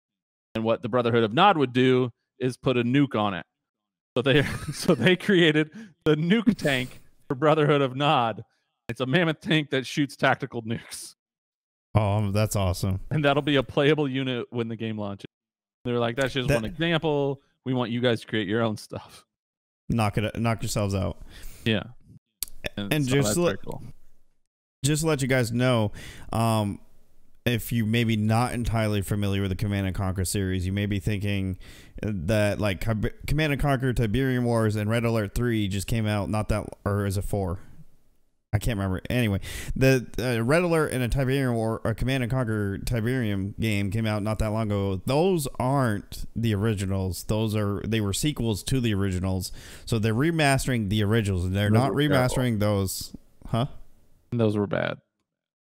Speaker 2: And what the Brotherhood of Nod would do is put a nuke on it. So they created the nuke tank for Brotherhood of Nod. It's a mammoth tank that shoots tactical nukes.
Speaker 1: Oh, that's awesome.
Speaker 2: And that'll be a playable unit when the game launches. They're like, that's just one example. We want you guys to create your own stuff.
Speaker 1: Knock yourselves out.
Speaker 2: Yeah.
Speaker 1: And so just to let you guys know, if you maybe not entirely familiar with the Command and Conquer series, you may be thinking that like Command and Conquer, Tiberian Wars, and Red Alert 3 just came out or is it 4? I can't remember. Anyway, the Red Alert and a Tiberian War or Command and Conquer Tiberium game came out not that long ago. Those aren't the originals. They were sequels to the originals. So they're remastering the originals, and they're not remastering those. Huh?
Speaker 2: Those were bad.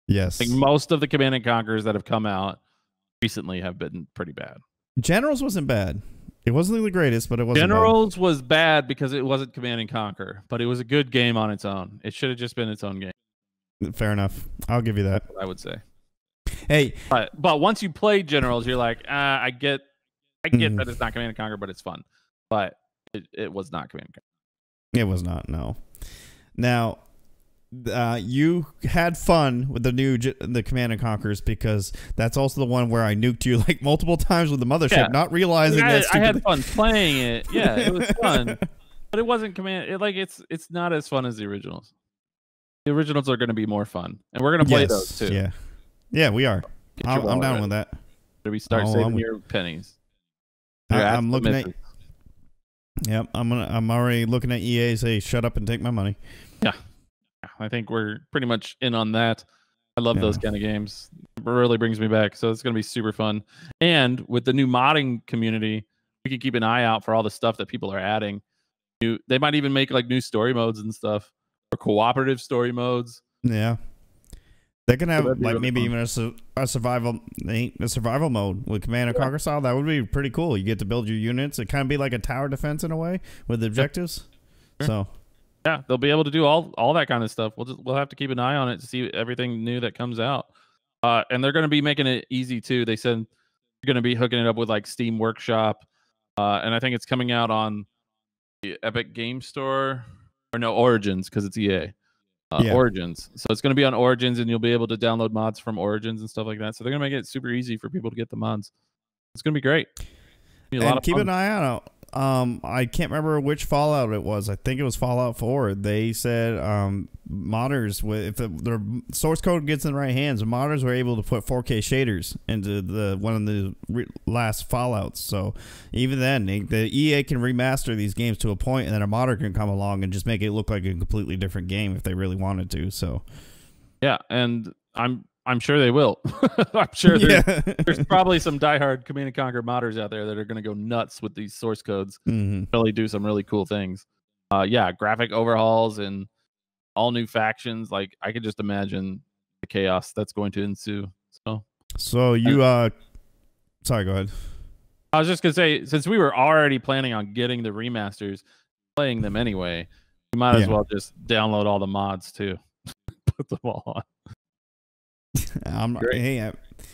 Speaker 1: Yes.
Speaker 2: Like most of the Command and Conquers that have come out recently have been pretty bad.
Speaker 1: Generals wasn't bad. It wasn't the greatest, but it wasn't
Speaker 2: Generals bad. Was bad because it wasn't Command and Conquer, but it was a good game on its own. It should have just been its own game.
Speaker 1: Fair enough. I'll give you that.
Speaker 2: That's what I would say.
Speaker 1: Hey,
Speaker 2: but once you play Generals, you're like, I get that it's not Command and Conquer, but it's fun. But it was not Command and Conquer.
Speaker 1: It was not. No. Now, you had fun with the Command and Conquers, because that's also the one where I nuked you like multiple times with the mothership, not realizing that
Speaker 2: I had fun playing it. Yeah, it was fun, but it wasn't it's not as fun as the originals. The originals are going to be more fun, and we're going to play those too.
Speaker 1: Yeah, we are. I'm down with that.
Speaker 2: Should we start saving your pennies?
Speaker 1: I'm looking at. Yep, I'm already looking at EA. Say, shut up and take my money.
Speaker 2: Yeah. I think we're pretty much in on that. I love those kind of games. It really brings me back. So it's going to be super fun. And with the new modding community, we can keep an eye out for all the stuff that people are adding. They might even make like new story modes and stuff, or cooperative story modes.
Speaker 1: Yeah. They can have like really maybe even a survival mode with Command and Conquer style. That would be pretty cool. You get to build your units. It kind of be like a tower defense in a way with objectives.
Speaker 2: Sure.
Speaker 1: So
Speaker 2: yeah, they'll be able to do all that kind of stuff. We'll have to keep an eye on it to see everything new that comes out. And they're going to be making it easy too. They said you're going to be hooking it up with like Steam Workshop, and I think it's coming out on the Epic Game Store, or no, Origins, because it's EA.
Speaker 1: Yeah.
Speaker 2: Origins. So it's going to be on Origins, and you'll be able to download mods from Origins and stuff like that. So they're going to make it super easy for people to get the mods. It's going to be great. Be a lot of
Speaker 1: keep
Speaker 2: fun.
Speaker 1: an eye out. I can't remember which Fallout it was. I think it was Fallout 4. They said modders, if their source code gets in the right hands, modders were able to put 4K shaders into one of the last Fallouts. So even then, the EA can remaster these games to a point, and then a modder can come along and just make it look like a completely different game if they really wanted to. So
Speaker 2: yeah, and I'm sure they will. I'm sure there's probably some diehard Command & Conquer modders out there that are going to go nuts with these source codes. Really do some really cool things. Yeah, graphic overhauls and all new factions. Like, I could just imagine the chaos that's going to ensue. So
Speaker 1: you sorry, go ahead.
Speaker 2: I was just going to say, since we were already planning on getting the remasters, playing them anyway, we might as well just download all the mods too. Put them all on.
Speaker 1: Hey,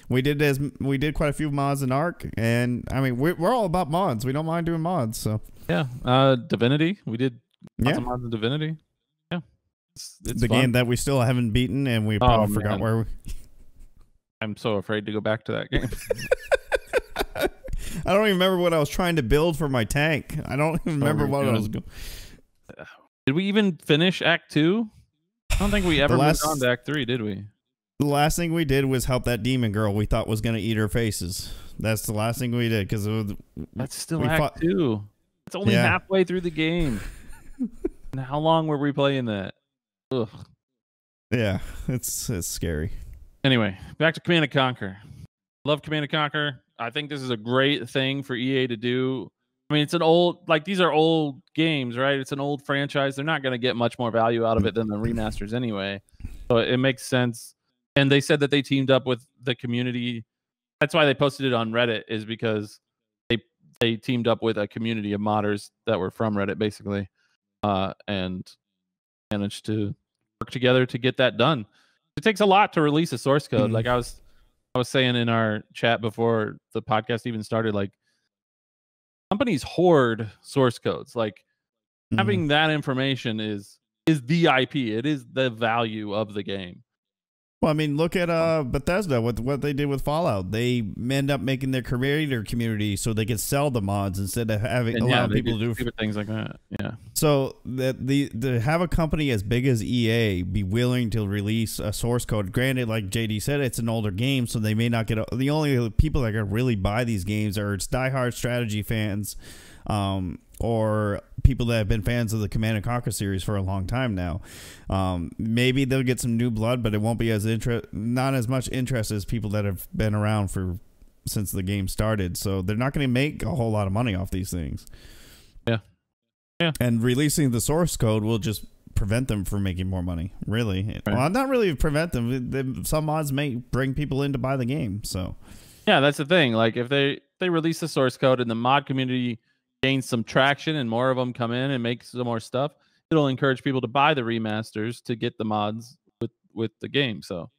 Speaker 1: we did quite a few mods in Ark, and I mean we're all about mods. We don't mind doing mods. So
Speaker 2: yeah, Divinity, we did lots of mods in Divinity. Yeah, it's
Speaker 1: the game that we still haven't beaten, and we probably forgot where we.
Speaker 2: I'm so afraid to go back to that game.
Speaker 1: I don't even remember what I was trying to build for my tank. I don't even remember what I was doing.
Speaker 2: Did we even finish Act 2? I don't think we ever moved on to Act 3, did we?
Speaker 1: The last thing we did was help that demon girl we thought was going to eat our faces. That's the last thing we did, because
Speaker 2: that's still Act 2. It's only halfway through the game. And how long were we playing that? Ugh.
Speaker 1: Yeah, it's scary.
Speaker 2: Anyway, back to Command & Conquer. Love Command & Conquer. I think this is a great thing for EA to do. I mean, it's an old, these are old games, right? It's an old franchise. They're not going to get much more value out of it than the remasters anyway. So it makes sense. And they said that they teamed up with the community. That's why they posted it on Reddit, is because they teamed up with a community of modders that were from Reddit, basically, and managed to work together to get that done. It takes a lot to release a source code. Like I was saying in our chat before the podcast even started, like, companies hoard source codes. Like, having that information is the IP. It is the value of the game.
Speaker 1: Well, I mean, look at Bethesda, what they did with Fallout. They end up making their creator community so they can sell the mods instead of having allowing people to do
Speaker 2: things like that. Yeah.
Speaker 1: So that to have a company as big as EA be willing to release a source code. Granted, like JD said, it's an older game, so they may not get the only people that can really buy these games are its diehard strategy fans, or people that have been fans of the Command & Conquer series for a long time now. Maybe they'll get some new blood, but it won't be not as much interest as people that have been around since the game started. So they're not going to make a whole lot of money off these things.
Speaker 2: Yeah.
Speaker 1: And releasing the source code will just prevent them from making more money, really. Right. Well, not really prevent them. Some mods may bring people in to buy the game. So
Speaker 2: yeah, that's the thing. Like, if they release the source code and the mod community gains some traction and more of them come in and make some more stuff, it'll encourage people to buy the remasters to get the mods with the game. So,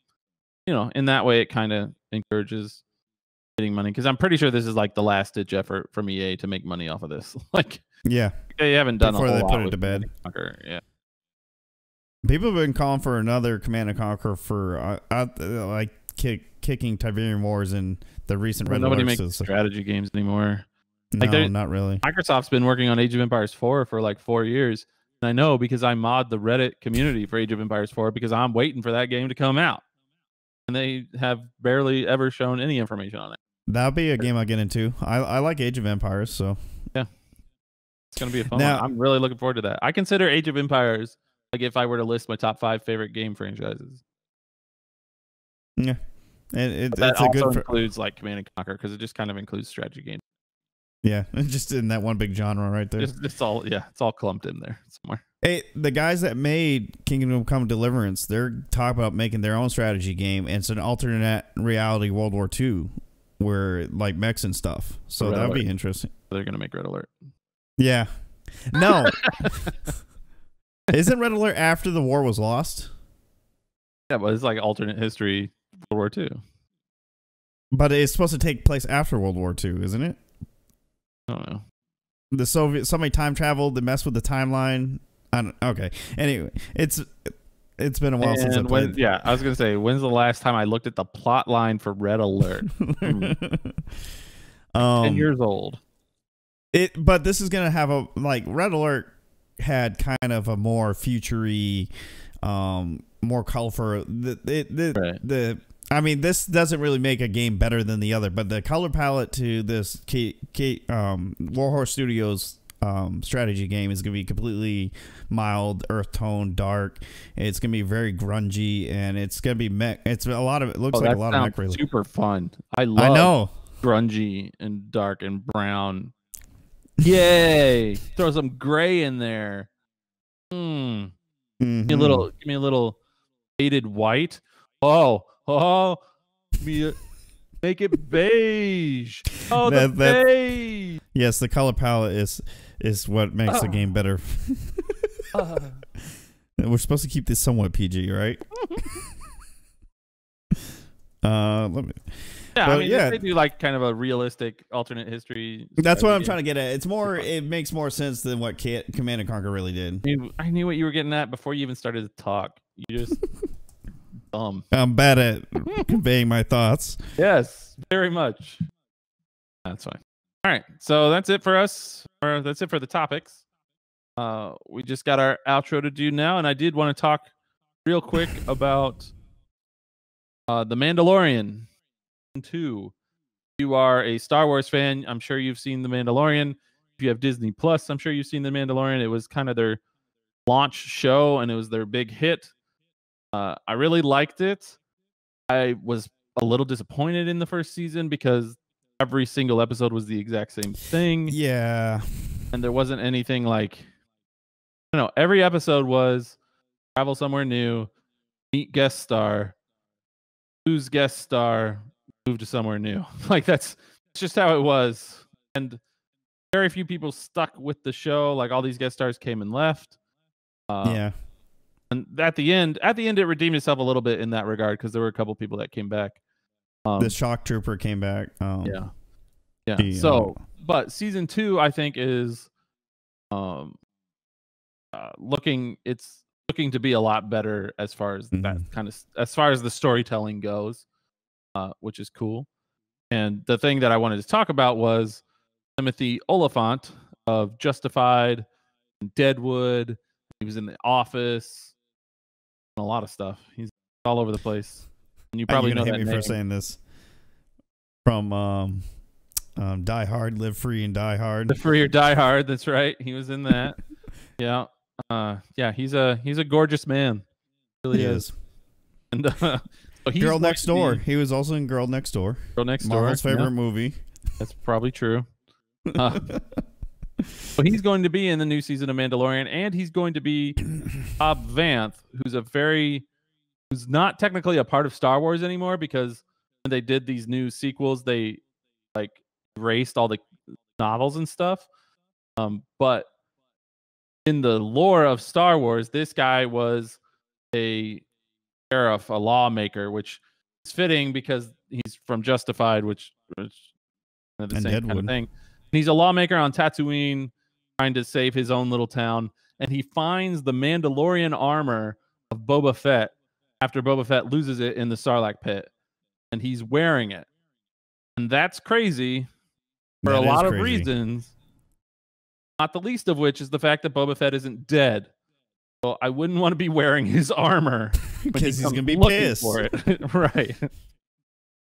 Speaker 2: in that way, it kind of encourages getting money, because I'm pretty sure this is like the last ditch effort from EA to make money off of this. Like,
Speaker 1: yeah,
Speaker 2: they haven't done
Speaker 1: before
Speaker 2: a whole
Speaker 1: they
Speaker 2: lot
Speaker 1: put it to bed.
Speaker 2: Yeah,
Speaker 1: people have been calling for another Command & Conquer for kicking Tiberian Wars in the recent Red
Speaker 2: nobody
Speaker 1: Alerts.
Speaker 2: makes strategy games anymore.
Speaker 1: No, not really.
Speaker 2: Microsoft's been working on Age of Empires 4 for like 4 years. And I know, because I mod the Reddit community for Age of Empires 4, because I'm waiting for that game to come out. And they have barely ever shown any information on it.
Speaker 1: That'll be a game I'll get into. I like Age of Empires, so
Speaker 2: yeah. It's going to be a fun one. I'm really looking forward to that. I consider Age of Empires, like, if I were to list my top 5 favorite game franchises.
Speaker 1: Yeah. And
Speaker 2: that also includes like Command & Conquer, because it just kind of includes strategy games.
Speaker 1: Yeah, just in that one big genre right there.
Speaker 2: It's all clumped in there somewhere.
Speaker 1: Hey, the guys that made Kingdom Come Deliverance, they're talking about making their own strategy game, and it's an alternate reality World War II, where like mechs and stuff. So that would be interesting.
Speaker 2: They're gonna make Red Alert.
Speaker 1: Yeah. No. Isn't Red Alert after the war was lost?
Speaker 2: Yeah, but it's like alternate history World War II.
Speaker 1: But it's supposed to take place after World War II, isn't it?
Speaker 2: I don't know.
Speaker 1: the Soviet, somebody time traveled to mess with the timeline. I don't, okay. Anyway, it's been a while since I played.
Speaker 2: Yeah, I was gonna say, when's the last time I looked at the plot line for Red Alert? 10 years old.
Speaker 1: But this is gonna have a, like, Red Alert had kind of a more futury, more colorful. I mean, this doesn't really make a game better than the other, but the color palette to this Warhorse Studios strategy game is going to be completely mild, earth tone, dark. It's going to be very grungy, and it's going to be mech. It's a lot of, it looks like a lot of mech related.
Speaker 2: Super fun. I know. Grungy and dark and brown. Yay! Throw some gray in there. Give me a little faded white. Make it beige. Oh, the beige.
Speaker 1: Yes, the color palette is what makes the game better. We're supposed to keep this somewhat PG, right? Let me.
Speaker 2: Yeah, I mean, they do like kind of a realistic alternate history.
Speaker 1: That's what I'm trying to get at. It's more. It makes more sense than what Command and Conquer really did.
Speaker 2: I knew what you were getting at before you even started to talk. You just dumb.
Speaker 1: I'm bad at conveying my thoughts.
Speaker 2: Yes, very much. That's fine. All right, so that's it for us. Or that's it for the topics. We just got our outro to do now, and I did want to talk real quick about The Mandalorian 2. You are a Star Wars fan, I'm sure you've seen The Mandalorian. If you have Disney Plus, I'm sure you've seen The Mandalorian. It was kind of their launch show, and it was their big hit. I really liked it. I was a little disappointed in the first season because every single episode was the exact same thing.
Speaker 1: Yeah.
Speaker 2: And there wasn't anything like, I don't know, every episode was travel somewhere new, meet guest star, lose guest star, move to somewhere new. Like that's just how it was. And very few people stuck with the show. Like all these guest stars came and left.
Speaker 1: Yeah.
Speaker 2: And at the end, it redeemed itself a little bit in that regard because there were a couple people that came back.
Speaker 1: The shock trooper came back.
Speaker 2: Yeah. But season 2, I think, is looking to be a lot better as far as that kind of, as far as the storytelling goes, which is cool. And the thing that I wanted to talk about was Timothy Oliphant of Justified and Deadwood. He was in The Office and a lot of stuff. He's all over the place. And you probably know that name.
Speaker 1: For saying this from Die Hard, Live Free and Die Hard.
Speaker 2: Live Free or Die Hard. That's right. He was in that. Yeah. Yeah. He's a gorgeous man. Really is. And so
Speaker 1: Girl Next Door. He was also in Girl Next Door.
Speaker 2: Girl Next Door.
Speaker 1: Marvel's favorite movie.
Speaker 2: That's probably true. So he's going to be in the new season of Mandalorian, and he's going to be Bob Vanth, who's not technically a part of Star Wars anymore, because when they did these new sequels, they like erased all the novels and stuff. But in the lore of Star Wars, this guy was a sheriff, a lawmaker, which is fitting because he's from Justified, which kind of the same kind of thing. And he's a lawmaker on Tatooine, trying to save his own little town, and he finds the Mandalorian armor of Boba Fett after Boba Fett loses it in the Sarlacc pit, and he's wearing it. And that's crazy for a lot of reasons, not the least of which is the fact that Boba Fett isn't dead. So I wouldn't want to be wearing his armor
Speaker 1: because he's going to be pissed
Speaker 2: for it. Right.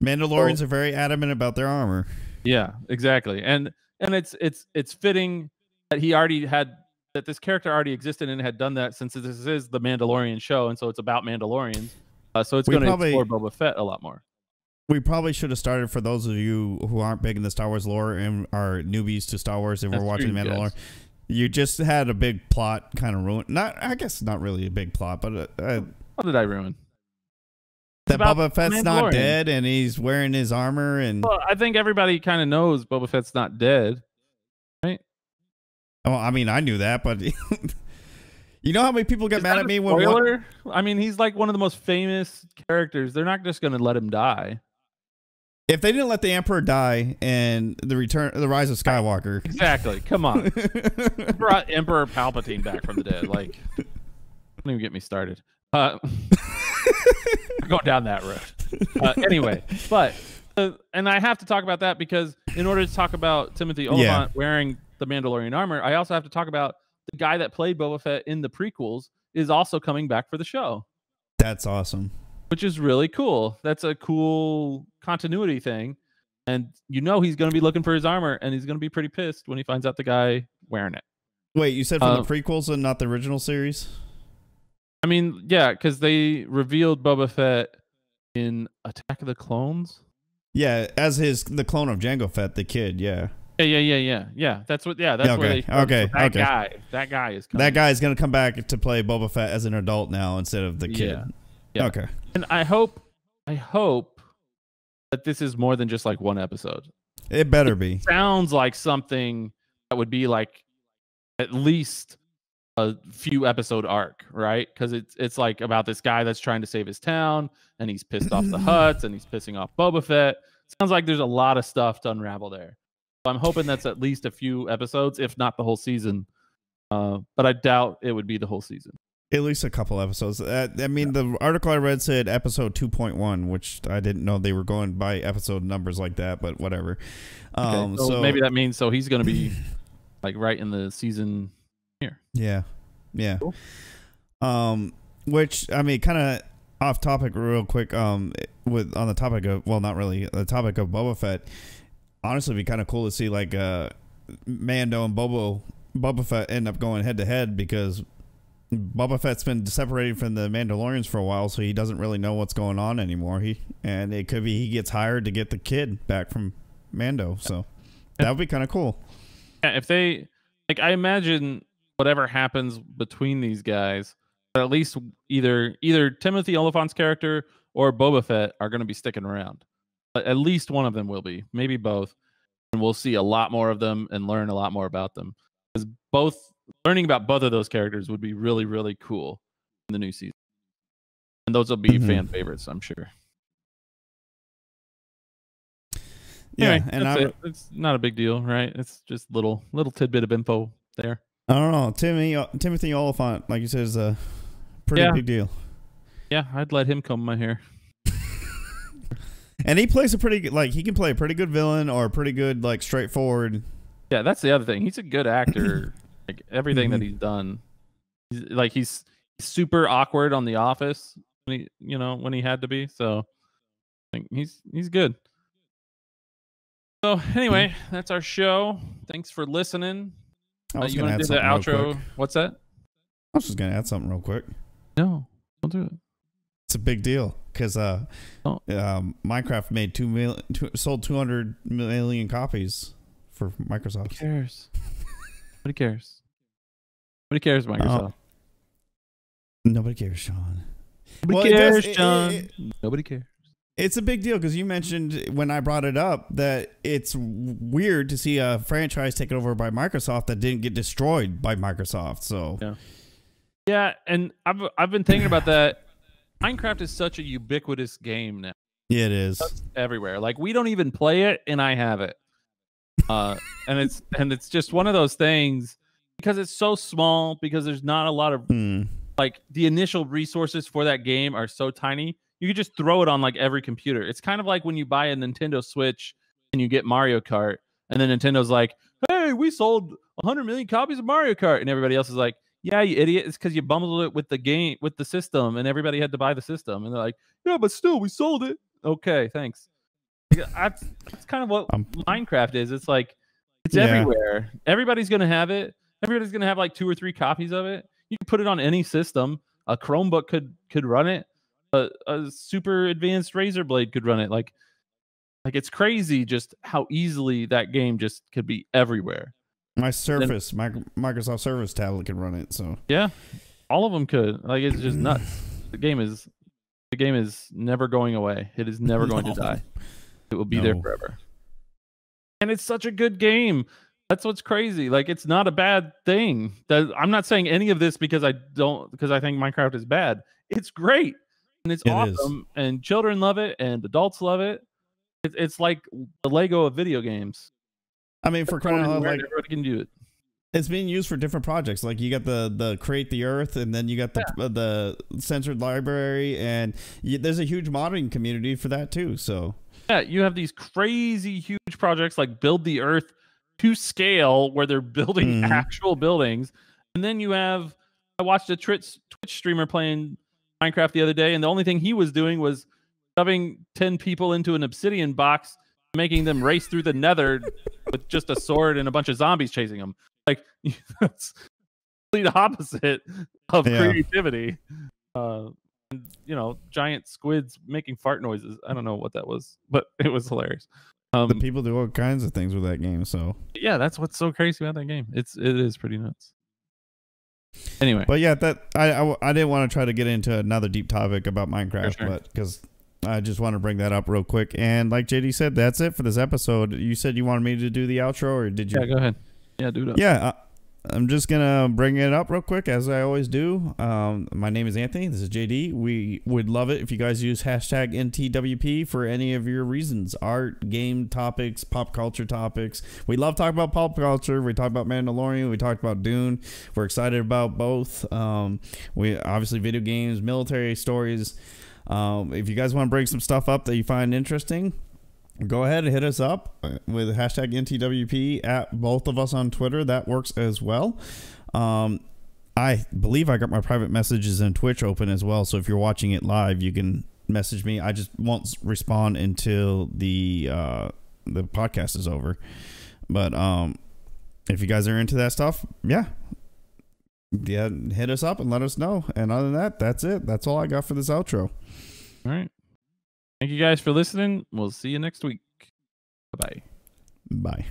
Speaker 1: Mandalorians are very adamant about their armor.
Speaker 2: Yeah, exactly. And it's fitting that he already had, that this character already existed and had done that, since this is the Mandalorian show, and so it's about Mandalorians. So it's going to explore Boba Fett a lot more.
Speaker 1: We probably should have started, for those of you who aren't big in the Star Wars lore and are newbies to Star Wars and we're watching Mandalorian. You just had a big plot kind of ruin. I guess not really a big plot, but
Speaker 2: what did I ruin?
Speaker 1: That Boba Fett's not dead and he's wearing his armor. And
Speaker 2: well, I think everybody kind of knows Boba Fett's not dead, right?
Speaker 1: Oh, I mean, I knew that, but you know how many people get mad at me when?
Speaker 2: Spoiler? I mean, he's like one of the most famous characters. They're not just going to let him die.
Speaker 1: If they didn't let the Emperor die and the rise of Skywalker.
Speaker 2: Exactly. Come on. Brought Emperor Palpatine back from the dead. Like, don't even get me started. Go down that road. Anyway, but and I have to talk about that because in order to talk about Timothy Olyphant wearing the Mandalorian armor, I also have to talk about the guy that played Boba Fett in the prequels is also coming back for the show.
Speaker 1: That's awesome.
Speaker 2: Which is really cool. That's a cool continuity thing. And you know he's going to be looking for his armor, and he's going to be pretty pissed when he finds out the guy wearing it.
Speaker 1: Wait, you said from the prequels and not the original series?
Speaker 2: I mean, yeah, because they revealed Boba Fett in Attack of the Clones.
Speaker 1: Yeah, as the clone of Jango Fett, the kid, yeah.
Speaker 2: Yeah. That's what. Yeah, that's where they. That guy is coming.
Speaker 1: That guy is going to come back to play Boba Fett as an adult now instead of the kid.
Speaker 2: Yeah.
Speaker 1: Okay.
Speaker 2: And I hope that this is more than just like one episode.
Speaker 1: It better be.
Speaker 2: Sounds like something that would be like at least a few episode arc, right? Because it's like about this guy that's trying to save his town, and he's pissed off the Hutts, and he's pissing off Boba Fett. Sounds like there's a lot of stuff to unravel there. So I'm hoping that's at least a few episodes, if not the whole season. But I doubt it would be the whole season.
Speaker 1: At least a couple episodes. I mean, the article I read said episode 2.1, which I didn't know they were going by episode numbers like that, but whatever.
Speaker 2: Okay, so maybe that means he's going to be like right in the season here.
Speaker 1: Yeah. Cool. Which, I mean, kind of off topic real quick, on the topic of, well, not really, the topic of Boba Fett. Honestly, it'd be kind of cool to see like Mando and Boba Fett end up going head to head, because Boba Fett's been separated from the Mandalorians for a while, so he doesn't really know what's going on anymore. And it could be he gets hired to get the kid back from Mando, so that would be kind of cool.
Speaker 2: Yeah, if they I imagine whatever happens between these guys, at least either Timothy Olyphant's character or Boba Fett are going to be sticking around. But at least one of them will be, maybe both, and we'll see a lot more of them and learn a lot more about them. Because learning about both of those characters would be really, really cool in the new season. And those will be fan favorites, I'm sure.
Speaker 1: Yeah,
Speaker 2: anyway,
Speaker 1: and
Speaker 2: it's not a big deal, right? It's just little tidbit of info there.
Speaker 1: I don't know. Timothy Olyphant, like you said, is a pretty big deal.
Speaker 2: Yeah, I'd let him comb my hair.
Speaker 1: And he plays he can play a pretty good villain or a pretty good, like, straightforward.
Speaker 2: Yeah, that's the other thing. He's a good actor. Like everything that he's done, he's super awkward on The Office when he had to be. So I think he's good. So anyway, that's our show. Thanks for listening.
Speaker 1: You want to do the outro?
Speaker 2: What's that?
Speaker 1: I was just gonna add something real quick.
Speaker 2: No, don't do it.
Speaker 1: It's a big deal because Minecraft sold 200 million copies for Microsoft.
Speaker 2: Who cares? Nobody cares. Nobody cares, Microsoft.
Speaker 1: Nobody cares, Sean.
Speaker 2: Nobody cares, Sean. Nobody cares.
Speaker 1: It's a big deal because you mentioned when I brought it up that it's weird to see a franchise taken over by Microsoft that didn't get destroyed by Microsoft. So
Speaker 2: yeah, and I've been thinking about that. Minecraft is such a ubiquitous game now.
Speaker 1: Yeah, it is.
Speaker 2: It's everywhere. Like, we don't even play it, and I have it. And it's just one of those things, because it's so small, because there's not a lot of like the initial resources for that game are so tiny. You could just throw it on like every computer. It's kind of like when you buy a Nintendo Switch and you get Mario Kart, and then Nintendo's like, "Hey, we sold 100 million copies of Mario Kart," and everybody else is like, "Yeah, you idiot! It's because you bundled it with the game, with the system, and everybody had to buy the system." And they're like, "Yeah, but still, we sold it." Okay, thanks. That's kind of what Minecraft is. It's like it's everywhere. Everybody's gonna have it. Everybody's gonna have like 2 or 3 copies of it. You can put it on any system. A Chromebook could run it. A super advanced Razer Blade could run it. Like it's crazy just how easily that game just could be everywhere.
Speaker 1: My Surface, Microsoft Surface tablet could run it. So
Speaker 2: yeah, all of them could. Like, it's just nuts. The game is never going away. It is never going to die. It will be there forever. And it's such a good game. That's what's crazy. Like, it's not a bad thing. I'm not saying any of this because I think Minecraft is bad. It's great. And it's awesome. And children love it and adults love it. It's like the Lego of video games.
Speaker 1: I mean, for crying out loud, like
Speaker 2: everybody can do it.
Speaker 1: It's being used for different projects. Like you got the create the earth, and then you got the censored library, and there's a huge modding community for that too. So
Speaker 2: yeah, you have these crazy huge projects like build the earth to scale, where they're building actual buildings, and then you have. I watched a Twitch streamer playing Minecraft the other day, and the only thing he was doing was shoving 10 people into an obsidian box, making them race through the nether with just a sword and a bunch of zombies chasing them. Like, that's the complete opposite of creativity. Giant squids making fart noises. I don't know what that was, but it was hilarious.
Speaker 1: The people do all kinds of things with that game. So
Speaker 2: yeah, that's what's so crazy about that game. It is pretty nuts. Anyway,
Speaker 1: but yeah, that I didn't want to try to get into another deep topic about Minecraft, but because I just want to bring that up real quick. And like JD said, that's it for this episode. You said you wanted me to do the outro, or did you?
Speaker 2: Yeah, go ahead. Yeah, do it up.
Speaker 1: Yeah, I'm just gonna bring it up real quick, as I always do. My name is Anthony. This is JD. We would love it if you guys use hashtag NTWP for any of your reasons: art, game topics, pop culture topics. We love talking about pop culture. We talked about Mandalorian. We talked about Dune. We're excited about both. We obviously video games, military stories. If you guys want to bring some stuff up that you find interesting, go ahead and hit us up with hashtag NTWP at both of us on Twitter. That works as well. I believe I got my private messages in Twitch open as well. So if you're watching it live, you can message me. I just won't respond until the podcast is over. But if you guys are into that stuff, yeah, hit us up and let us know. And other than that, that's it. That's all I got for this outro.
Speaker 2: All right. Thank you guys for listening. We'll see you next week. Bye-bye.
Speaker 1: Bye.